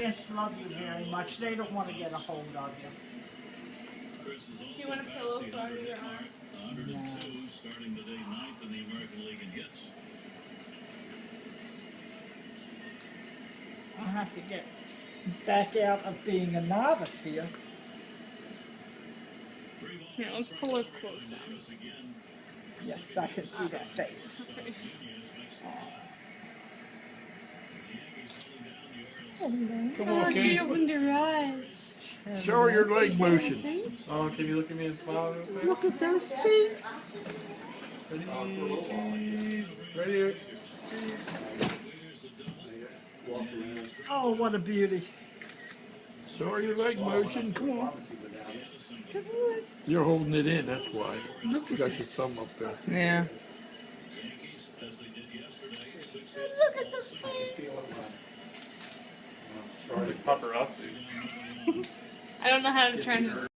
Giants love you very much. They don't want to get a hold of you. Do you want a pillow for under your arm? 102, starting today 9th in the American League in hits. I'll have to get back out of being a novice here. Here, let's pull her close down. Yes, I can see that face. Come on, She Kate. opened her eyes. Show her your leg motion. Oh, can you look at me and smile real quick? Look at those feet. Please. Right here. Oh, what a beauty. Show her your leg motion. Come on. You're holding it in, that's why. You got your thumb up there. Yeah. Look at the face. Like paparazzi. I don't know how to turn his